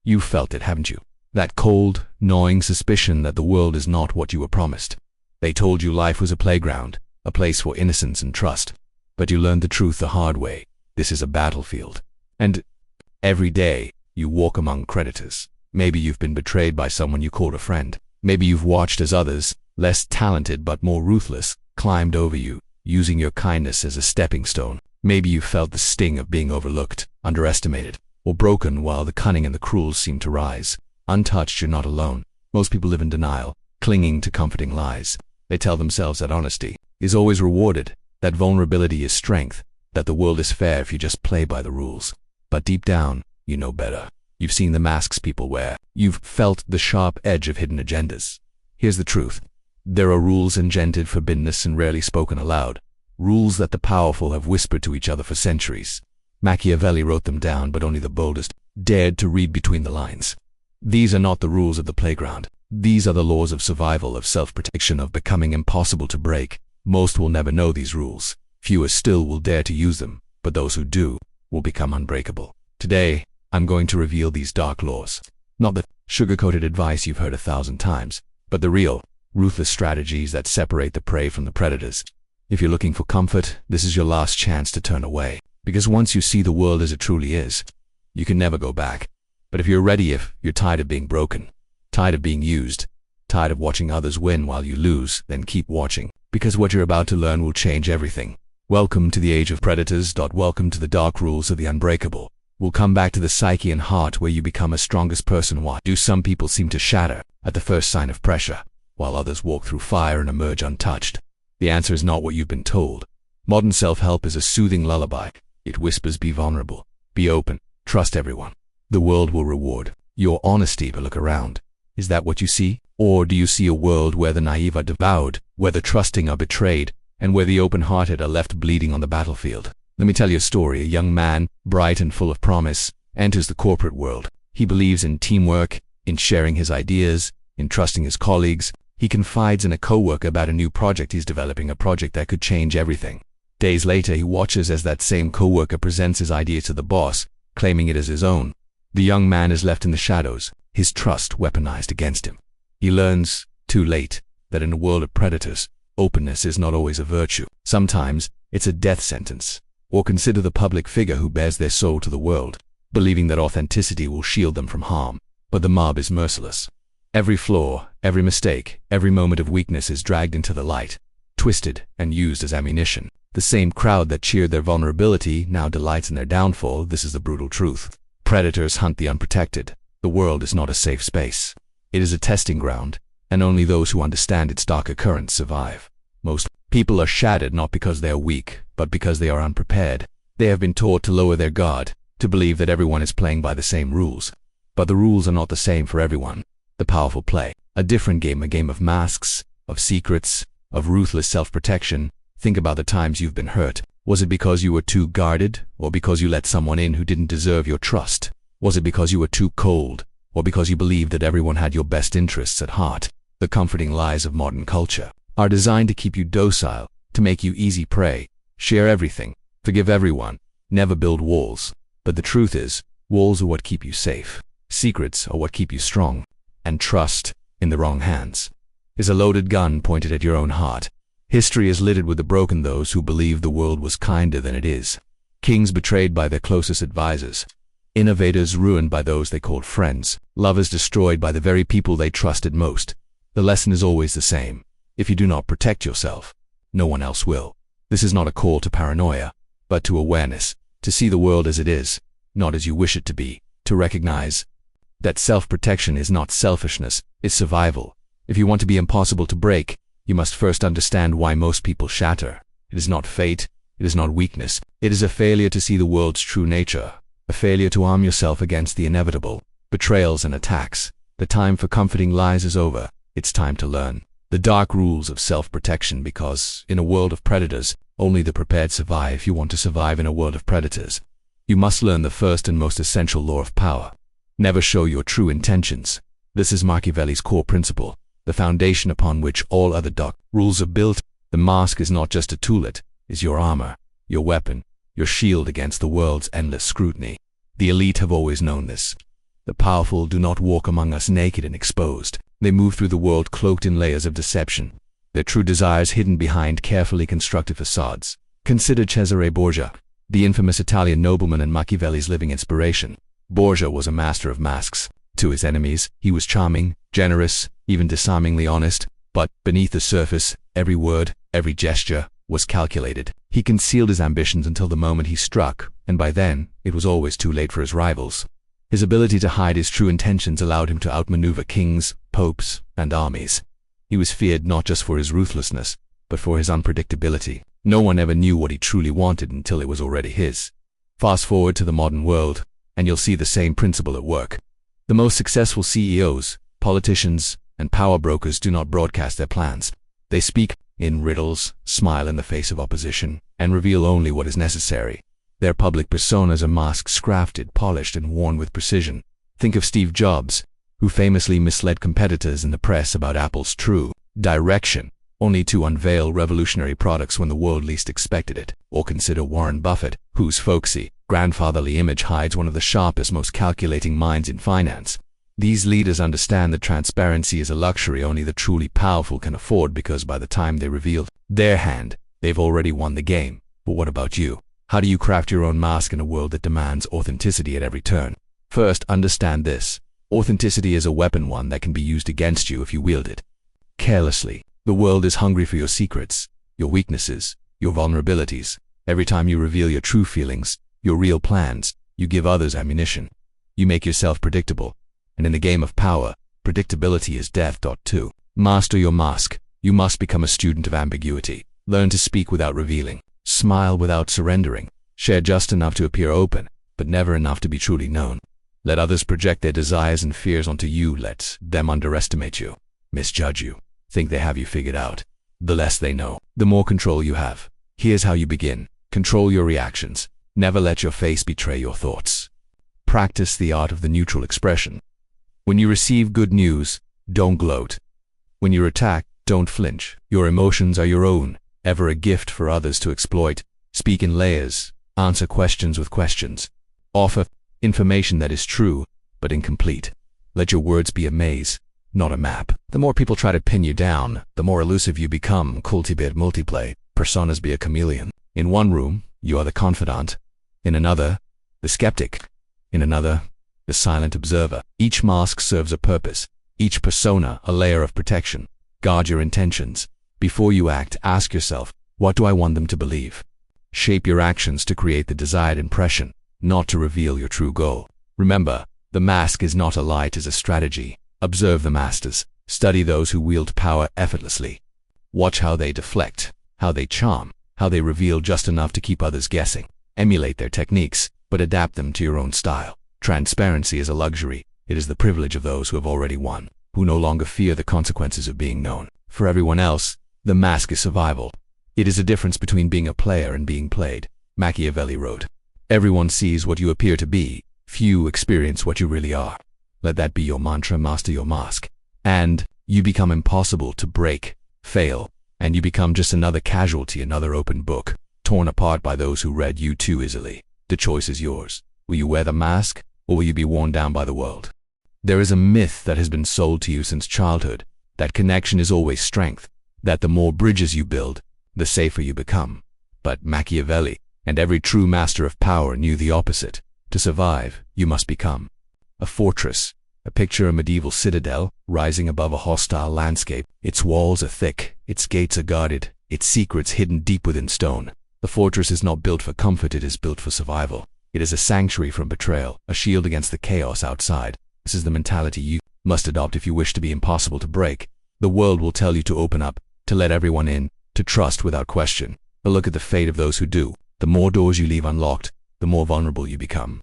You've felt it, haven't you? That cold, gnawing suspicion that the world is not what you were promised. They told you life was a playground, a place for innocence and trust. But you learned the truth the hard way. This is a battlefield. And every day, you walk among predators. Maybe you've been betrayed by someone you called a friend. Maybe you've watched as others, less talented but more ruthless, climbed over you, using your kindness as a stepping stone. Maybe you've felt the sting of being overlooked, underestimated, or broken while the cunning and the cruel seem to rise. Untouched, you're not alone. Most people live in denial, clinging to comforting lies. They tell themselves that honesty is always rewarded, that vulnerability is strength, that the world is fair if you just play by the rules. But deep down, you know better. You've seen the masks people wear. You've felt the sharp edge of hidden agendas. Here's the truth. There are rules engendered for bitterness and rarely spoken aloud. Rules that the powerful have whispered to each other for centuries. Machiavelli wrote them down, but only the boldest dared to read between the lines. These are not the rules of the playground. These are the laws of survival, of self-protection, of becoming impossible to break. Most will never know these rules. Fewer still will dare to use them, but those who do will become unbreakable. Today, I'm going to reveal these dark laws. Not the sugar-coated advice you've heard 1,000 times, but the real, ruthless strategies that separate the prey from the predators. If you're looking for comfort, this is your last chance to turn away. Because once you see the world as it truly is, you can never go back. But if you're ready, if you're tired of being broken, tired of being used, tired of watching others win while you lose, then keep watching. Because what you're about to learn will change everything. Welcome to the age of predators. Welcome to the dark rules of the unbreakable. We'll come back to the psyche and heart where you become a strongest person. Why do some people seem to shatter at the first sign of pressure, while others walk through fire and emerge untouched? The answer is not what you've been told. Modern self-help is a soothing lullaby. It whispers, be vulnerable, be open, trust everyone. The world will reward your honesty. But look around. Is that what you see? Or do you see a world where the naive are devoured, where the trusting are betrayed, and where the open-hearted are left bleeding on the battlefield? Let me tell you a story. A young man, bright and full of promise, enters the corporate world. He believes in teamwork, in sharing his ideas, in trusting his colleagues. He confides in a coworker about a new project he's developing, a project that could change everything. Days later, he watches as that same coworker presents his idea to the boss, claiming it as his own. The young man is left in the shadows, his trust weaponized against him. He learns, too late, that in a world of predators, openness is not always a virtue. Sometimes, it's a death sentence. Or consider the public figure who bears their soul to the world, believing that authenticity will shield them from harm. But the mob is merciless. Every flaw, every mistake, every moment of weakness is dragged into the light, twisted and used as ammunition. The same crowd that cheered their vulnerability now delights in their downfall. This is the brutal truth. Predators hunt the unprotected. The world is not a safe space. It is a testing ground, and only those who understand its darker currents survive. Most people are shattered not because they are weak, but because they are unprepared. They have been taught to lower their guard, to believe that everyone is playing by the same rules. But the rules are not the same for everyone. The powerful play a different game, a game of masks, of secrets, of ruthless self-protection. Think about the times you've been hurt. Was it because you were too guarded, or because you let someone in who didn't deserve your trust? Was it because you were too cold, or because you believed that everyone had your best interests at heart? The comforting lies of modern culture are designed to keep you docile, to make you easy prey. Share everything, forgive everyone, never build walls. But the truth is, walls are what keep you safe. Secrets are what keep you strong. And trust, in the wrong hands, is a loaded gun pointed at your own heart. History is littered with the broken, those who believed the world was kinder than it is. Kings betrayed by their closest advisors. Innovators ruined by those they called friends. Lovers destroyed by the very people they trusted most. The lesson is always the same. If you do not protect yourself, no one else will. This is not a call to paranoia, but to awareness, to see the world as it is, not as you wish it to be, to recognize that self-protection is not selfishness, it's survival. If you want to be impossible to break, you must first understand why most people shatter. It is not fate, it is not weakness, it is a failure to see the world's true nature, a failure to arm yourself against the inevitable, betrayals and attacks. The time for comforting lies is over. It's time to learn the dark rules of self-protection, because in a world of predators, only the prepared survive. If you want to survive in a world of predators, you must learn the first and most essential law of power. Never show your true intentions. This is Machiavelli's core principle, the foundation upon which all other dark rules are built. The mask is not just a tool, it is your armor, your weapon, your shield against the world's endless scrutiny. The elite have always known this. The powerful do not walk among us naked and exposed. They move through the world cloaked in layers of deception, their true desires hidden behind carefully constructed facades. Consider Cesare Borgia, the infamous Italian nobleman and Machiavelli's living inspiration. Borgia was a master of masks. To his enemies, he was charming, generous, even disarmingly honest, but beneath the surface, every word, every gesture was calculated. He concealed his ambitions until the moment he struck, and by then, it was always too late for his rivals. His ability to hide his true intentions allowed him to outmaneuver kings, popes, and armies. He was feared not just for his ruthlessness, but for his unpredictability. No one ever knew what he truly wanted until it was already his. Fast forward to the modern world, and you'll see the same principle at work. The most successful CEOs, politicians, and power brokers do not broadcast their plans. They speak in riddles, smile in the face of opposition, and reveal only what is necessary. Their public personas are masks crafted, polished, and worn with precision. Think of Steve Jobs, who famously misled competitors in the press about Apple's true direction, only to unveil revolutionary products when the world least expected it. Or consider Warren Buffett, whose folksy, grandfatherly image hides one of the sharpest, most calculating minds in finance. These leaders understand that transparency is a luxury only the truly powerful can afford, because by the time they reveal their hand, they've already won the game. But what about you? How do you craft your own mask in a world that demands authenticity at every turn? First, understand this. Authenticity is a weapon, one that can be used against you if you wield it carelessly. The world is hungry for your secrets, your weaknesses, your vulnerabilities. Every time you reveal your true feelings, your real plans, you give others ammunition. You make yourself predictable. And in the game of power, predictability is death. 2. Master your mask. You must become a student of ambiguity. Learn to speak without revealing. Smile without surrendering. Share just enough to appear open, but never enough to be truly known. Let others project their desires and fears onto you. Let them underestimate you, misjudge you, think they have you figured out. The less they know, the more control you have. Here's how you begin. Control your reactions. Never let your face betray your thoughts. Practice the art of the neutral expression. When you receive good news, don't gloat. When you're attacked, don't flinch. Your emotions are your own, ever a gift for others to exploit. Speak in layers. Answer questions with questions. Offer information that is true, but incomplete. Let your words be a maze, not a map. The more people try to pin you down, the more elusive you become. Cultivate multiplay. Personas. Be a chameleon. In one room, you are the confidant. In another, the skeptic. In another, the silent observer. Each mask serves a purpose. Each persona, a layer of protection. Guard your intentions. Before you act, ask yourself, what do I want them to believe? Shape your actions to create the desired impression, not to reveal your true goal. Remember, the mask is not a lie, it is a strategy. Observe the masters. Study those who wield power effortlessly. Watch how they deflect, how they charm, how they reveal just enough to keep others guessing. Emulate their techniques, but adapt them to your own style. Transparency is a luxury. It is the privilege of those who have already won, who no longer fear the consequences of being known. For everyone else, the mask is survival. It is a difference between being a player and being played. Machiavelli wrote, "Everyone sees what you appear to be. Few experience what you really are." Let that be your mantra. Master your mask. And you become impossible to break, fail, and you become just another casualty, another open book, torn apart by those who read you too easily. The choice is yours. Will you wear the mask, or will you be worn down by the world? There is a myth that has been sold to you since childhood, that connection is always strength, that the more bridges you build, the safer you become. But Machiavelli, and every true master of power, knew the opposite. To survive, you must become a fortress. Picture a medieval citadel rising above a hostile landscape. Its walls are thick, its gates are guarded, its secrets hidden deep within stone. The fortress is not built for comfort, it is built for survival. It is a sanctuary from betrayal, a shield against the chaos outside. This is the mentality you must adopt if you wish to be impossible to break. The world will tell you to open up, to let everyone in, to trust without question. But look at the fate of those who do. The more doors you leave unlocked, the more vulnerable you become.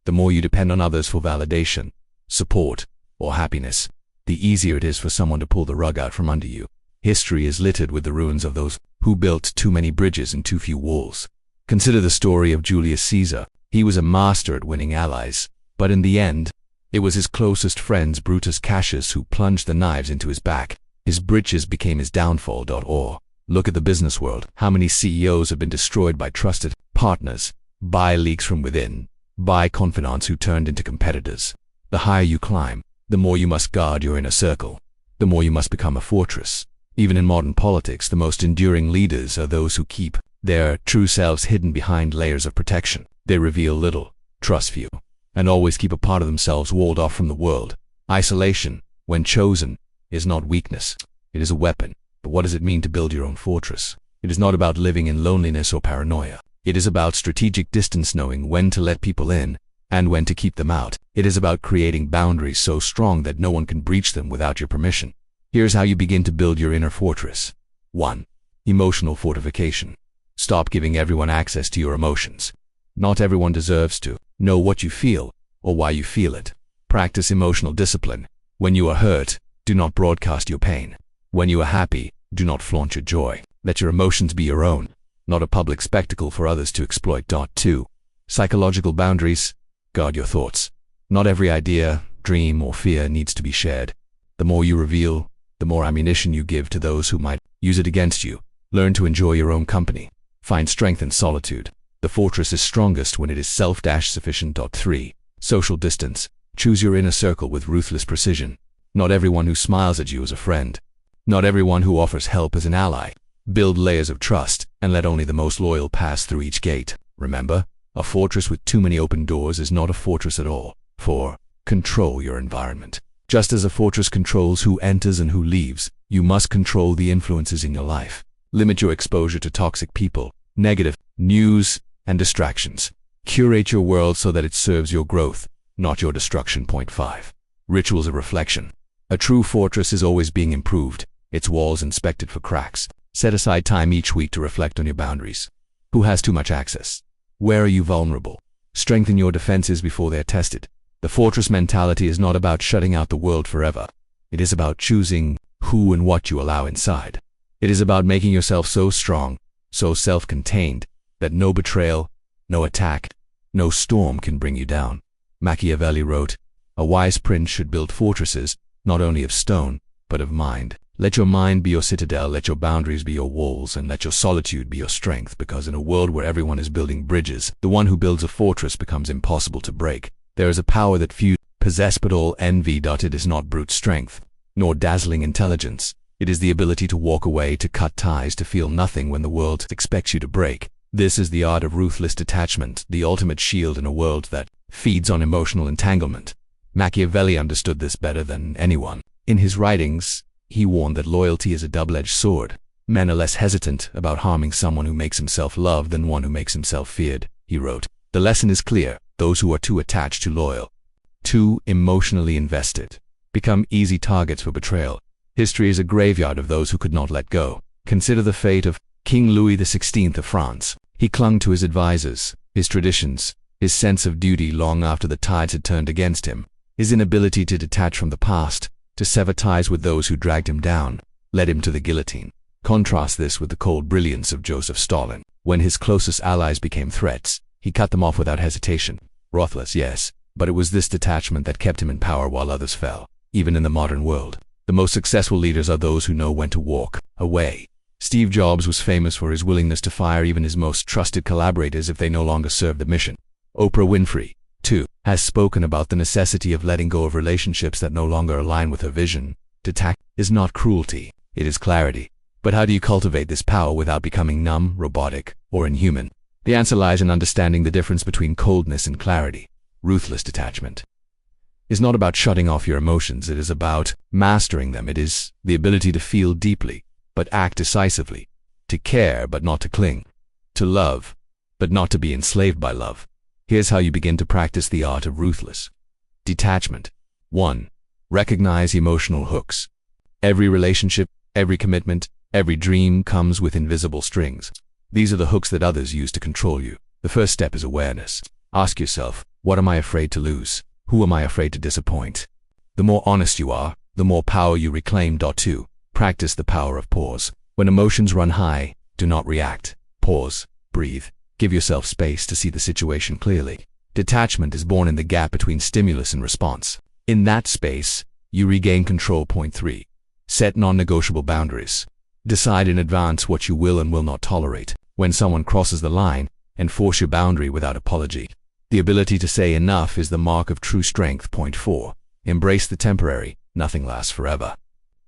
The more you depend on others for validation, support, or happiness, the easier it is for someone to pull the rug out from under you. History is littered with the ruins of those who built too many bridges and too few walls. Consider the story of Julius Caesar. He was a master at winning allies, but in the end, it was his closest friends, Brutus Cassius, who plunged the knives into his back. His britches became his downfall. Or look at the business world. How many CEOs have been destroyed by trusted partners, by leaks from within, by confidants who turned into competitors? The higher you climb, the more you must guard your inner circle, the more you must become a fortress. Even in modern politics, the most enduring leaders are those who keep their true selves hidden behind layers of protection. They reveal little, trust few, and always keep a part of themselves walled off from the world. Isolation, when chosen, is not weakness. It is a weapon. But what does it mean to build your own fortress? It is not about living in loneliness or paranoia. It is about strategic distance, knowing when to let people in and when to keep them out. It is about creating boundaries so strong that no one can breach them without your permission. Here's how you begin to build your inner fortress. 1. Emotional fortification. Stop giving everyone access to your emotions. Not everyone deserves to know what you feel or why you feel it. Practice emotional discipline. When you are hurt, do not broadcast your pain. When you are happy, do not flaunt your joy. Let your emotions be your own, not a public spectacle for others to exploit. 2. Psychological boundaries. Guard your thoughts. Not every idea, dream, or fear needs to be shared. The more you reveal, the more ammunition you give to those who might use it against you. Learn to enjoy your own company. Find strength in solitude. The fortress is strongest when it is self-sufficient. 3. Social distance. Choose your inner circle with ruthless precision. Not everyone who smiles at you is a friend. Not everyone who offers help is an ally. Build layers of trust and let only the most loyal pass through each gate. Remember, a fortress with too many open doors is not a fortress at all. 4. Control your environment. Just as a fortress controls who enters and who leaves, you must control the influences in your life. Limit your exposure to toxic people, negative news, and distractions. Curate your world so that it serves your growth, not your destruction. 5. Rituals of reflection. A true fortress is always being improved, its walls inspected for cracks. Set aside time each week to reflect on your boundaries. Who has too much access? Where are you vulnerable? Strengthen your defenses before they are tested. The fortress mentality is not about shutting out the world forever. It is about choosing who and what you allow inside. It is about making yourself so strong, so self-contained, that no betrayal, no attack, no storm can bring you down. Machiavelli wrote, "A wise prince should build fortresses, not only of stone, but of mind." Let your mind be your citadel, let your boundaries be your walls, and let your solitude be your strength, because in a world where everyone is building bridges, the one who builds a fortress becomes impossible to break. There is a power that few possess but all envy. It is not brute strength, nor dazzling intelligence. It is the ability to walk away, to cut ties, to feel nothing when the world expects you to break. This is the art of ruthless detachment, the ultimate shield in a world that feeds on emotional entanglement. Machiavelli understood this better than anyone. In his writings, he warned that loyalty is a double-edged sword. Men are less hesitant about harming someone who makes himself loved than one who makes himself feared. He wrote, "The lesson is clear. Those who are too attached, too loyal, too emotionally invested, become easy targets for betrayal. History is a graveyard of those who could not let go. Consider the fate of King Louis XVI of France. He clung to his advisors, his traditions, his sense of duty long after the tides had turned against him. His inability to detach from the past, to sever ties with those who dragged him down, led him to the guillotine. Contrast this with the cold brilliance of Joseph Stalin. When his closest allies became threats, he cut them off without hesitation. Ruthless, yes, but it was this detachment that kept him in power while others fell. Even in the modern world, the most successful leaders are those who know when to walk away. Steve Jobs was famous for his willingness to fire even his most trusted collaborators if they no longer served the mission. Oprah Winfrey, too, has spoken about the necessity of letting go of relationships that no longer align with her vision. Detach is not cruelty, it is clarity. But how do you cultivate this power without becoming numb, robotic, or inhuman? The answer lies in understanding the difference between coldness and clarity. Ruthless detachment is not about shutting off your emotions, it is about mastering them. It is the ability to feel deeply, but act decisively, to care but not to cling, to love, but not to be enslaved by love. Here's how you begin to practice the art of ruthless detachment. 1. Recognize emotional hooks. Every relationship, every commitment, every dream comes with invisible strings. These are the hooks that others use to control you. The first step is awareness. Ask yourself, what am I afraid to lose? Who am I afraid to disappoint? The more honest you are, the more power you reclaim. 2. Practice the power of pause. When emotions run high, do not react. Pause, breathe, give yourself space to see the situation clearly. Detachment is born in the gap between stimulus and response. In that space, you regain control. 3. Set non-negotiable boundaries. Decide in advance what you will and will not tolerate. When someone crosses the line, enforce your boundary without apology. The ability to say enough is the mark of true strength. Point 4. Embrace the temporary. Nothing lasts forever.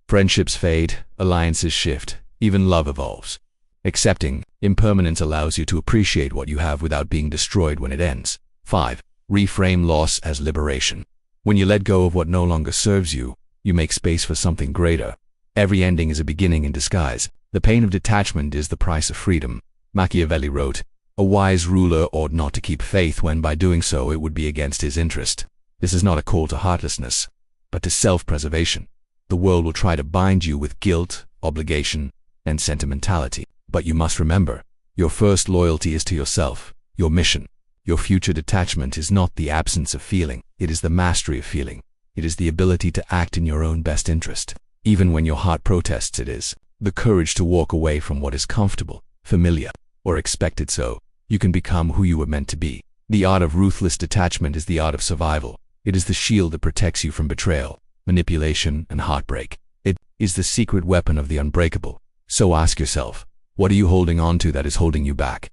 Friendships fade, alliances shift, even love evolves. Accepting impermanence allows you to appreciate what you have without being destroyed when it ends. 5. Reframe loss as liberation. When you let go of what no longer serves you, you make space for something greater. Every ending is a beginning in disguise. The pain of detachment is the price of freedom. Machiavelli wrote, "A wise ruler ought not to keep faith when by doing so it would be against his interest." This is not a call to heartlessness, but to self-preservation. The world will try to bind you with guilt, obligation, and sentimentality. But you must remember, your first loyalty is to yourself, your mission. Your future detachment is not the absence of feeling, it is the mastery of feeling. It is the ability to act in your own best interest, even when your heart protests. It is the courage to walk away from what is comfortable, familiar, or expected so you can become who you were meant to be. The art of ruthless detachment is the art of survival. It is the shield that protects you from betrayal, manipulation, and heartbreak. It is the secret weapon of the unbreakable. So ask yourself, what are you holding on to that is holding you back?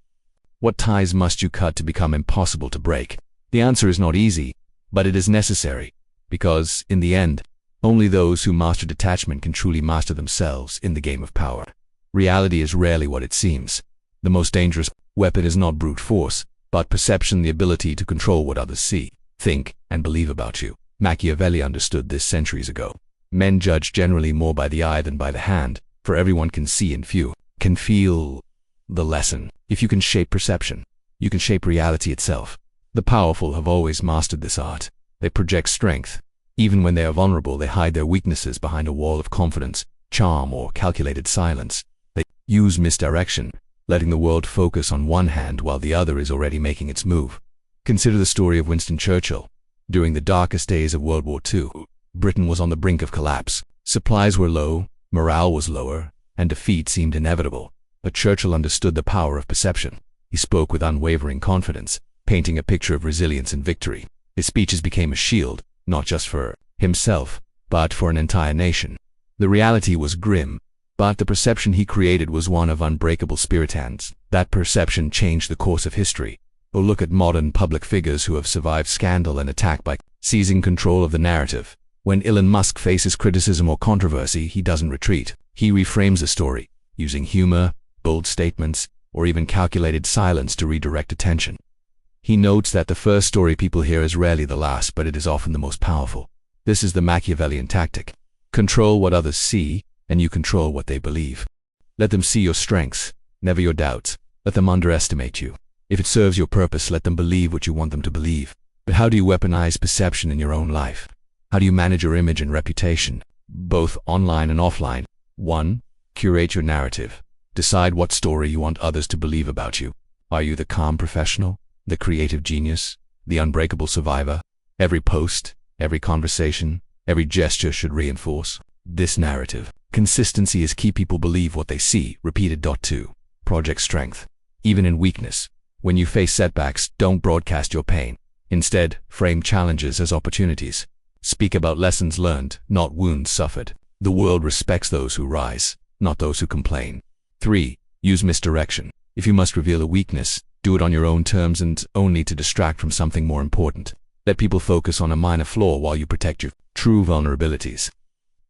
What ties must you cut to become impossible to break? The answer is not easy, but it is necessary, because, in the end, only those who master detachment can truly master themselves in the game of power. Reality is rarely what it seems. The most dangerous weapon is not brute force, but perception, the ability to control what others see, think, and believe about you. Machiavelli understood this centuries ago. Men judge generally more by the eye than by the hand, for everyone can see and few can feel. The lesson: if you can shape perception, you can shape reality itself. The powerful have always mastered this art. They project strength. Even when they are vulnerable, they hide their weaknesses behind a wall of confidence, charm, or calculated silence. They use misdirection, letting the world focus on one hand while the other is already making its move. Consider the story of Winston Churchill. During the darkest days of World War II, Britain was on the brink of collapse. Supplies were low, morale was lower, and defeat seemed inevitable. But Churchill understood the power of perception. He spoke with unwavering confidence, painting a picture of resilience and victory. His speeches became a shield, not just for himself, but for an entire nation. The reality was grim, but the perception he created was one of unbreakable spirit. And that perception changed the course of history. Or look at modern public figures who have survived scandal and attack by seizing control of the narrative. When Elon Musk faces criticism or controversy, he doesn't retreat. He reframes the story, using humor, bold statements, or even calculated silence to redirect attention. He notes that the first story people hear is rarely the last, but it is often the most powerful. This is the Machiavellian tactic. Control what others see, and you control what they believe. Let them see your strengths, never your doubts. Let them underestimate you. If it serves your purpose, let them believe what you want them to believe. But how do you weaponize perception in your own life? How do you manage your image and reputation, both online and offline? 1. Curate your narrative. Decide what story you want others to believe about you. Are you the calm professional, the creative genius, the unbreakable survivor? Every post, every conversation, every gesture should reinforce this narrative. Consistency is key. People believe what they see. Repeated. 2. Project strength. Even in weakness, when you face setbacks, don't broadcast your pain. Instead, frame challenges as opportunities. Speak about lessons learned, not wounds suffered. The world respects those who rise, not those who complain. 3. Use misdirection. If you must reveal a weakness, do it on your own terms and only to distract from something more important. Let people focus on a minor flaw while you protect your true vulnerabilities.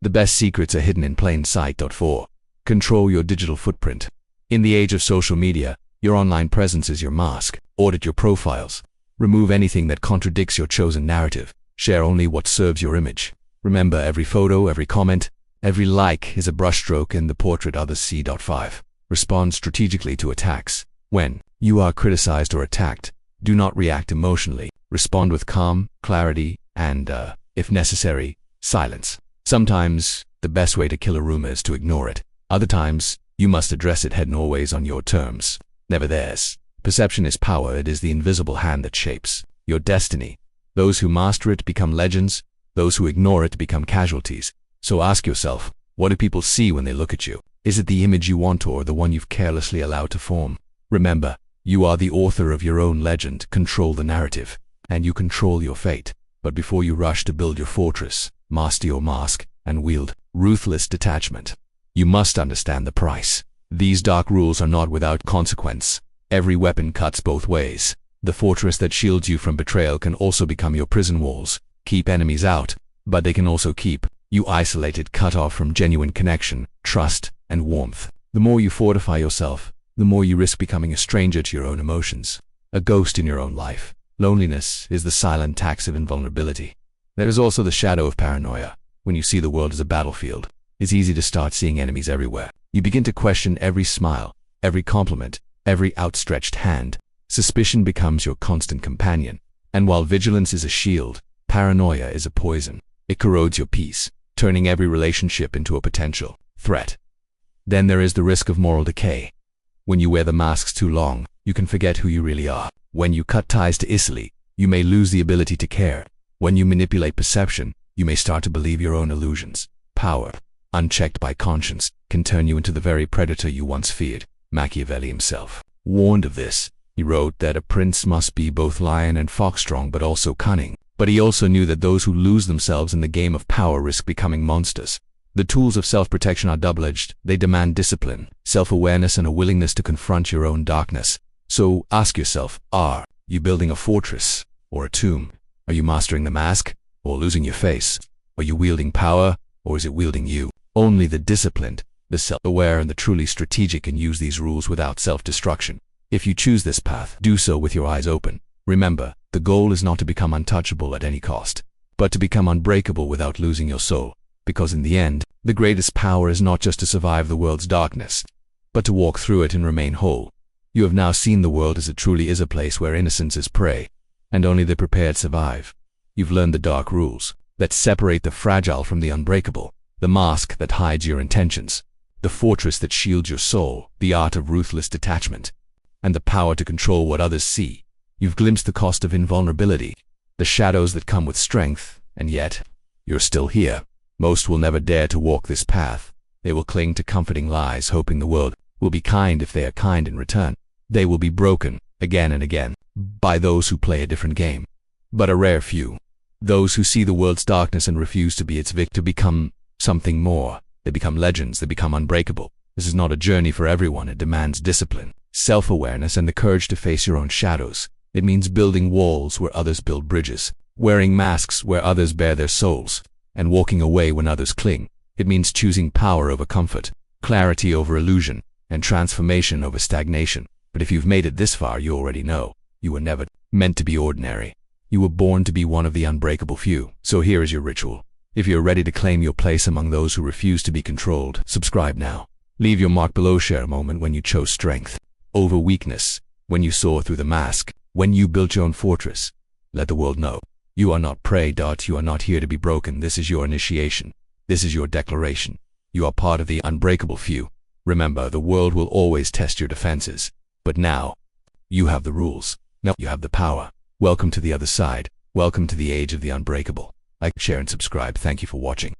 The best secrets are hidden in plain sight. 4. Control your digital footprint. In the age of social media, your online presence is your mask. Audit your profiles. Remove anything that contradicts your chosen narrative. Share only what serves your image. Remember, every photo, every comment, every like is a brushstroke in the portrait others see. 5. Respond strategically to attacks. When you are criticized or attacked, do not react emotionally. Respond with calm, clarity, and, if necessary, silence. Sometimes, the best way to kill a rumor is to ignore it. Other times, you must address it head and always on your terms, never theirs. Perception is power. It is the invisible hand that shapes your destiny. Those who master it become legends. Those who ignore it become casualties. So ask yourself, what do people see when they look at you? Is it the image you want or the one you've carelessly allowed to form? Remember, you are the author of your own legend. Control the narrative, and you control your fate. But before you rush to build your fortress, master your mask, and wield ruthless detachment, you must understand the price. These dark rules are not without consequence. Every weapon cuts both ways. The fortress that shields you from betrayal can also become your prison walls. Keep enemies out, but they can also keep you isolated, cut off from genuine connection, trust, and warmth. The more you fortify yourself, the more you risk becoming a stranger to your own emotions, a ghost in your own life. Loneliness is the silent tax of invulnerability. There is also the shadow of paranoia. When you see the world as a battlefield, it's easy to start seeing enemies everywhere. You begin to question every smile, every compliment, every outstretched hand. Suspicion becomes your constant companion. And while vigilance is a shield, paranoia is a poison. It corrodes your peace, turning every relationship into a potential threat. Then there is the risk of moral decay. When you wear the masks too long, you can forget who you really are. When you cut ties too easily, you may lose the ability to care. When you manipulate perception, you may start to believe your own illusions. Power, unchecked by conscience, can turn you into the very predator you once feared. Machiavelli himself warned of this. He wrote that a prince must be both lion and fox strong, but also cunning. But he also knew that those who lose themselves in the game of power risk becoming monsters. The tools of self-protection are double-edged. They demand discipline, self-awareness, and a willingness to confront your own darkness. So ask yourself, are you building a fortress or a tomb? Are you mastering the mask or losing your face? Are you wielding power or is it wielding you? Only the disciplined, the self-aware, and the truly strategic can use these rules without self-destruction. If you choose this path, do so with your eyes open. Remember, the goal is not to become untouchable at any cost, but to become unbreakable without losing your soul. Because in the end, the greatest power is not just to survive the world's darkness, but to walk through it and remain whole. You have now seen the world as it truly is, a place where innocence is prey, and only the prepared survive. You've learned the dark rules that separate the fragile from the unbreakable, the mask that hides your intentions, the fortress that shields your soul, the art of ruthless detachment, and the power to control what others see. You've glimpsed the cost of invulnerability, the shadows that come with strength, and yet, you're still here. Most will never dare to walk this path. They will cling to comforting lies, hoping the world will be kind if they are kind in return. They will be broken, again and again, by those who play a different game. But a rare few, those who see the world's darkness and refuse to be its victim, become something more. They become legends, they become unbreakable. This is not a journey for everyone. It demands discipline, self-awareness, and the courage to face your own shadows. It means building walls where others build bridges, wearing masks where others bare their souls, and walking away when others cling. It means choosing power over comfort, clarity over illusion, and transformation over stagnation. But if you've made it this far, you already know you were never meant to be ordinary. You were born to be one of the unbreakable few. So here is your ritual. If you're ready to claim your place among those who refuse to be controlled, subscribe now. Leave your mark below. Share a moment when you chose strength over weakness, when you saw through the mask, when you built your own fortress. Let the world know you are not prey. You are not here to be broken. This is your initiation. This is your declaration. You are part of the unbreakable few. Remember, the world will always test your defenses. But now, you have the rules. Now you have the power. Welcome to the other side. Welcome to the age of the unbreakable. Like, share, and subscribe. Thank you for watching.